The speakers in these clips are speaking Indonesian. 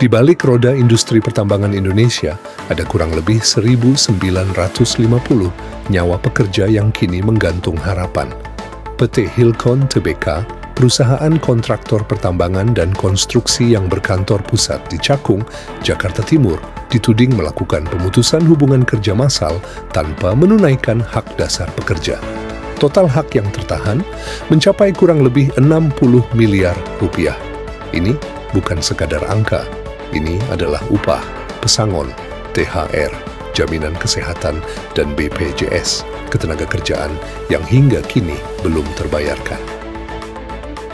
Di balik roda industri pertambangan Indonesia, ada kurang lebih 1.950 nyawa pekerja yang kini menggantung harapan. PT Hilcon Tbk, perusahaan kontraktor pertambangan dan konstruksi yang berkantor pusat di Cakung, Jakarta Timur, dituding melakukan pemutusan hubungan kerja massal tanpa menunaikan hak dasar pekerja. Total hak yang tertahan mencapai kurang lebih 60 miliar rupiah. Ini bukan sekadar angka, ini adalah upah, pesangon, THR, jaminan kesehatan, dan BPJS, ketenagakerjaan yang hingga kini belum terbayarkan.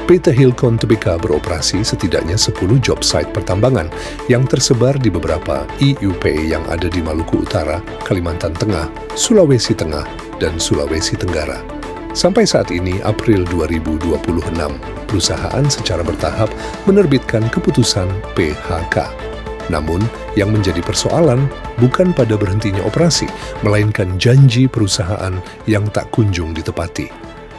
PT Hilcon Tbk beroperasi setidaknya 10 job site pertambangan yang tersebar di beberapa IUP yang ada di Maluku Utara, Kalimantan Tengah, Sulawesi Tengah, dan Sulawesi Tenggara. Sampai saat ini, April 2026, perusahaan secara bertahap menerbitkan keputusan PHK. Namun, yang menjadi persoalan bukan pada berhentinya operasi, melainkan janji perusahaan yang tak kunjung ditepati.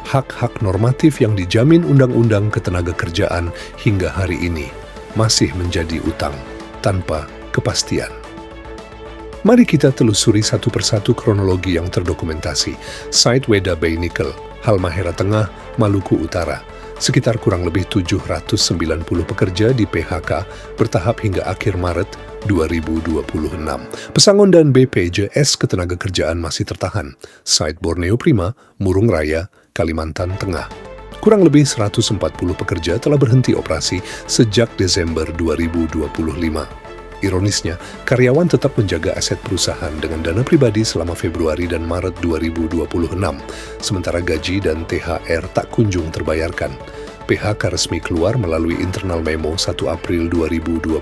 Hak-hak normatif yang dijamin Undang-Undang Ketenagakerjaan hingga hari ini masih menjadi utang tanpa kepastian. Mari kita telusuri satu persatu kronologi yang terdokumentasi. Site Weda Bay Nickel, Halmahera Tengah, Maluku Utara. Sekitar kurang lebih 790 pekerja di PHK bertahap hingga akhir Maret 2026. Pesangon dan BPJS Ketenagakerjaan masih tertahan. Site Borneo Prima, Murung Raya, Kalimantan Tengah. Kurang lebih 140 pekerja telah berhenti operasi sejak Desember 2025. Ironisnya, karyawan tetap menjaga aset perusahaan dengan dana pribadi selama Februari dan Maret 2026, sementara gaji dan THR tak kunjung terbayarkan. PHK resmi keluar melalui internal memo 1 April 2026.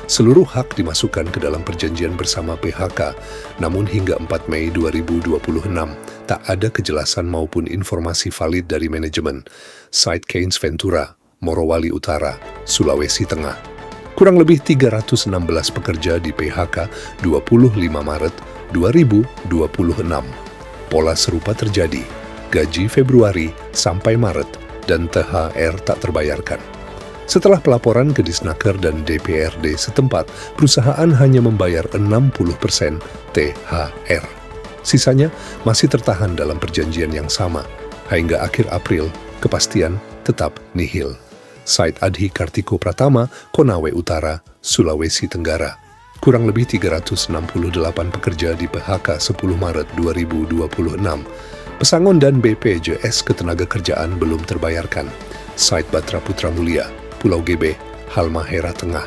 Seluruh hak dimasukkan ke dalam perjanjian bersama PHK, namun hingga 4 Mei 2026, tak ada kejelasan maupun informasi valid dari manajemen. Site Keynes Ventura, Morowali Utara, Sulawesi Tengah. Kurang lebih 316 pekerja di PHK 25 Maret 2026. Pola serupa terjadi, gaji Februari sampai Maret dan THR tak terbayarkan. Setelah pelaporan ke Disnaker dan DPRD setempat, perusahaan hanya membayar 60% THR. Sisanya masih tertahan dalam perjanjian yang sama. Hingga akhir April, kepastian tetap nihil. Site Adhi Kartiko Pratama, Konawe Utara, Sulawesi Tenggara. Kurang lebih 368 pekerja di PHK 10 Maret 2026. Pesangon dan BPJS Ketenagakerjaan belum terbayarkan. Site Batra Putra Mulia, Pulau GB, Halmahera Tengah.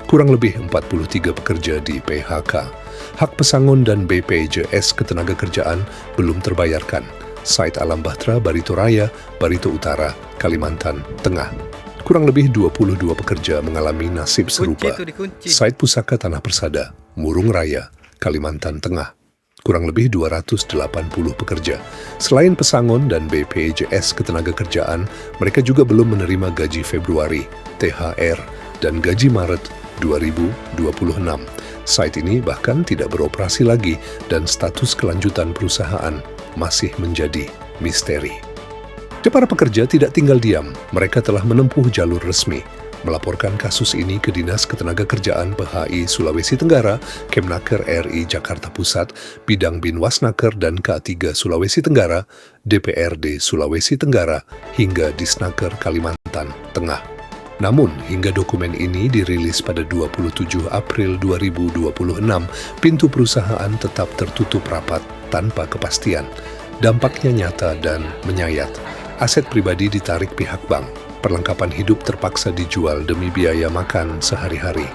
Kurang lebih 43 pekerja di PHK. Hak pesangon dan BPJS Ketenagakerjaan belum terbayarkan. Site Alam Bahtera Barito Raya, Barito Utara, Kalimantan Tengah. Kurang lebih 22 pekerja mengalami nasib serupa. Site Pusaka Tanah Persada, Murung Raya, Kalimantan Tengah. Kurang lebih 280 pekerja. Selain pesangon dan BPJS Ketenagakerjaan, mereka juga belum menerima gaji Februari, THR, dan gaji Maret 2026. Site ini bahkan tidak beroperasi lagi dan status kelanjutan perusahaan masih menjadi misteri. Para pekerja tidak tinggal diam, mereka telah menempuh jalur resmi, melaporkan kasus ini ke Dinas Ketenagakerjaan PHI Sulawesi Tenggara, Kemnaker RI Jakarta Pusat, Bidang Binwasnaker dan K3 Sulawesi Tenggara, DPRD Sulawesi Tenggara, hingga Disnaker Kalimantan Tengah. Namun, hingga dokumen ini dirilis pada 27 April 2026, pintu perusahaan tetap tertutup rapat tanpa kepastian. Dampaknya nyata dan menyayat. Aset pribadi ditarik pihak bank, perlengkapan hidup terpaksa dijual demi biaya makan sehari-hari.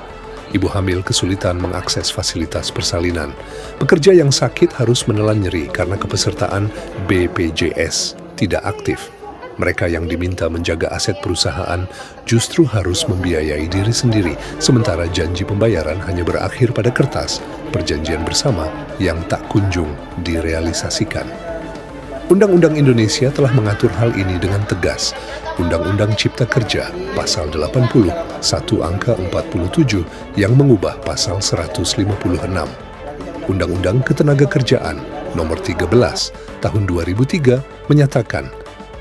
Ibu hamil kesulitan mengakses fasilitas persalinan. Pekerja yang sakit harus menelan nyeri karena kepesertaan BPJS tidak aktif. Mereka yang diminta menjaga aset perusahaan justru harus membiayai diri sendiri, sementara janji pembayaran hanya berakhir pada kertas, perjanjian bersama yang tak kunjung direalisasikan. Undang-Undang Indonesia telah mengatur hal ini dengan tegas. Undang-Undang Cipta Kerja, Pasal 80, 1 angka 47, yang mengubah Pasal 156. Undang-Undang Ketenagakerjaan, Nomor 13, Tahun 2003, menyatakan,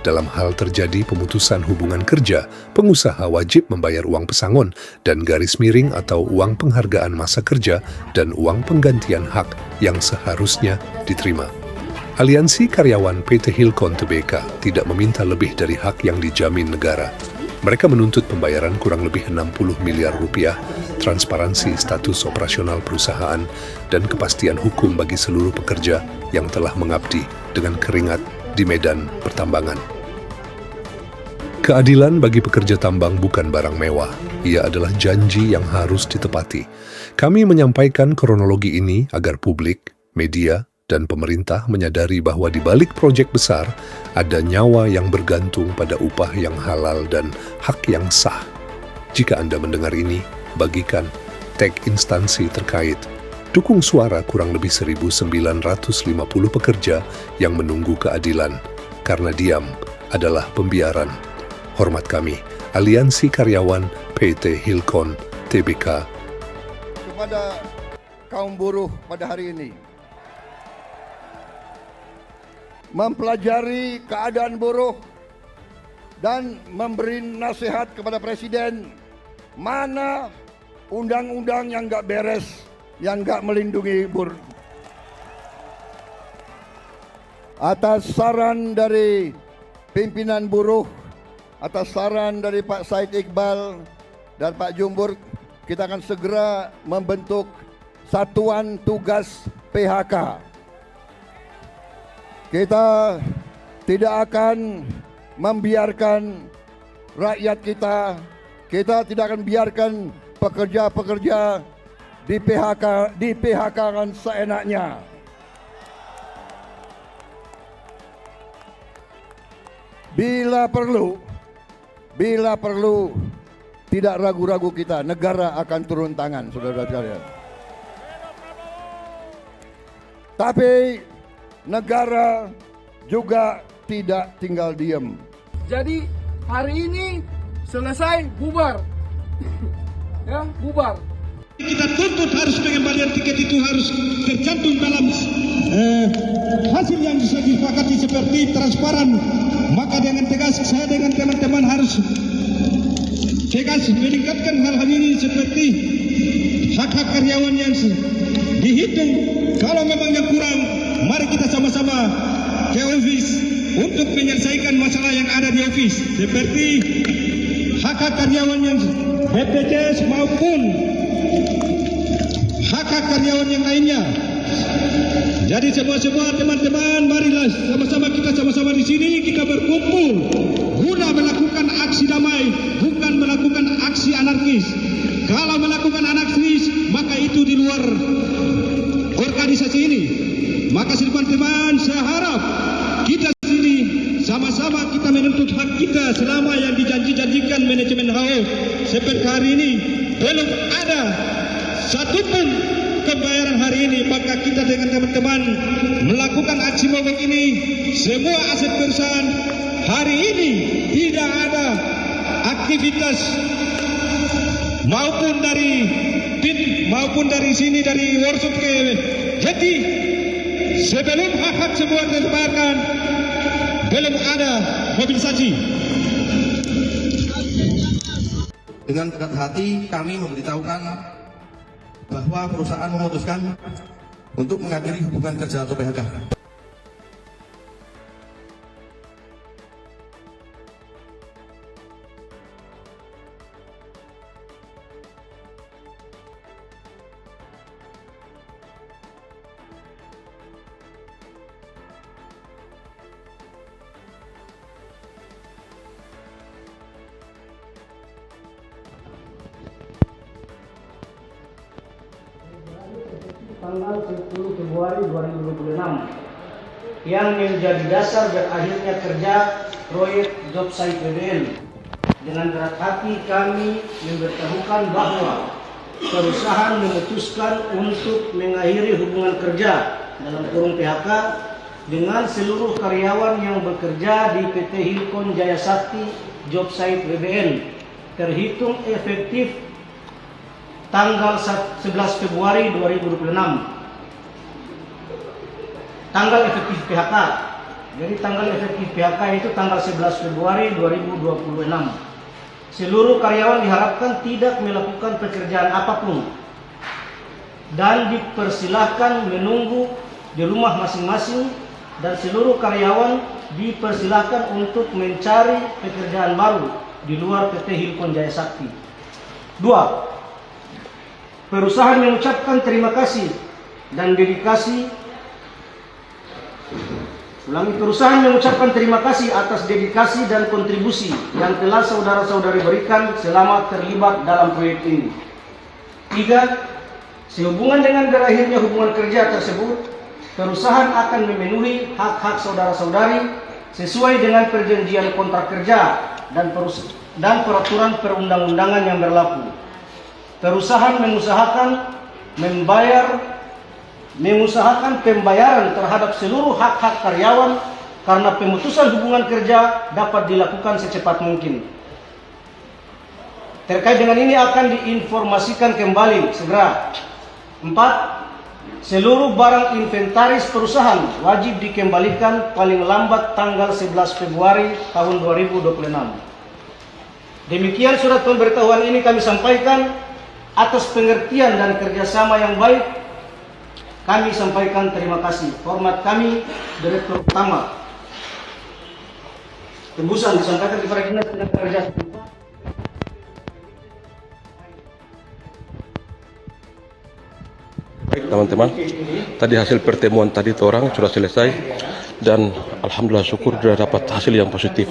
Dalam hal terjadi pemutusan hubungan kerja, pengusaha wajib membayar uang pesangon dan garis miring atau uang penghargaan masa kerja dan uang penggantian hak yang seharusnya diterima. Aliansi Karyawan PT Hilcon Tbk tidak meminta lebih dari hak yang dijamin negara. Mereka menuntut pembayaran kurang lebih 60 miliar rupiah, transparansi status operasional perusahaan, dan kepastian hukum bagi seluruh pekerja yang telah mengabdi dengan keringat di medan pertambangan. Keadilan bagi pekerja tambang bukan barang mewah, ia adalah janji yang harus ditepati. Kami menyampaikan kronologi ini agar publik, media, dan pemerintah menyadari bahwa di balik proyek besar ada nyawa yang bergantung pada upah yang halal dan hak yang sah. Jika Anda mendengar ini, bagikan, tag instansi terkait, dukung suara kurang lebih 1.950 pekerja yang menunggu keadilan, karena diam adalah pembiaran. Hormat kami, Aliansi Karyawan PT Hilcon Tbk. Kepada kaum buruh pada hari ini, mempelajari keadaan buruh dan memberi nasihat kepada Presiden, mana undang-undang yang nggak beres, yang nggak melindungi buruh. Atas saran dari pimpinan buruh, atas saran dari Pak Said Iqbal dan Pak Jumbur, kita akan segera membentuk Satuan Tugas PHK. Kita tidak akan membiarkan rakyat kita tidak akan biarkan pekerja-pekerja di PHK-kan seenaknya. Bila perlu, tidak ragu-ragu kita, negara akan turun tangan, saudara sekalian. Tapi negara juga tidak tinggal diam. Jadi hari ini selesai, bubar. Ya, bubar. Kita tuntut harus pengembalian tiket itu harus tercantum dalam hasil yang bisa disepakati seperti transparan. Maka dengan tegas saya dengan teman-teman harus tegas meningkatkan hal-hal ini seperti hak-hak karyawan yang dihitung. Kalau memang yang kurang, mari kita sama-sama ke office untuk menyelesaikan masalah yang ada di office, seperti hak-hak karyawan yang BPJS maupun hak-hak karyawan yang lainnya. Jadi semua teman-teman, marilah sama-sama di sini kita berkumpul guna melakukan aksi damai, bukan melakukan aksi anarkis. Kalau melakukan anarkis, maka itu di luar organisasi ini. Maka teman-teman, saya harap kita sini sama-sama kita menuntut hak kita selama yang dijanjikan manajemen HO seperti hari ini belum ada satupun pembayaran hari ini. Maka kita dengan teman-teman melakukan aksi mogok ini, semua aset perusahaan hari ini tidak ada aktivitas maupun dari PIN maupun dari sini dari workshop ke Jati sebelum hak-hak semua dibayarkan, belum ada mobilisasi. Dengan berat hati kami memberitahukan bahwa perusahaan memutuskan untuk mengakhiri hubungan kerja atau PHK. Tanggal 10 Februari 2026 yang menjadi dasar berakhirnya kerja proyek job site PBN. Dengan berat hati kami memberitahukan bahwa perusahaan memutuskan untuk mengakhiri hubungan kerja dalam kurung PHK dengan seluruh karyawan yang bekerja di PT Hilcon Jaya Sakti Job Site BBN terhitung efektif tanggal 11 Februari 2026. Tanggal efektif PHK Jadi tanggal efektif PHK itu tanggal 11 Februari 2026. Seluruh karyawan diharapkan tidak melakukan pekerjaan apapun dan dipersilahkan menunggu di rumah masing-masing, dan seluruh karyawan dipersilahkan untuk mencari pekerjaan baru di luar PT Hilcon Jaya Sakti. 2. Perusahaan mengucapkan terima kasih dan dedikasi. Perusahaan mengucapkan terima kasih atas dedikasi dan kontribusi yang telah saudara-saudari berikan selama terlibat dalam proyek ini. 3. Sehubungan dengan berakhirnya hubungan kerja tersebut, perusahaan akan memenuhi hak-hak saudara-saudari sesuai dengan perjanjian kontrak kerja dan peraturan perundang-undangan yang berlaku. Perusahaan mengusahakan pembayaran terhadap seluruh hak-hak karyawan karena pemutusan hubungan kerja dapat dilakukan secepat mungkin. Terkait dengan ini akan diinformasikan kembali segera. 4. Seluruh barang inventaris perusahaan wajib dikembalikan paling lambat tanggal 11 Februari tahun 2026. Demikian surat pemberitahuan ini kami sampaikan atas pengertian dan kerjasama yang baik. Kami sampaikan terima kasih. Hormat kami, Direktur Utama. Tembusan disampaikan kepada Dinas Tenaga Kerja. Baik teman-teman, tadi hasil pertemuan tadi orang sudah selesai dan alhamdulillah syukur sudah dapat hasil yang positif.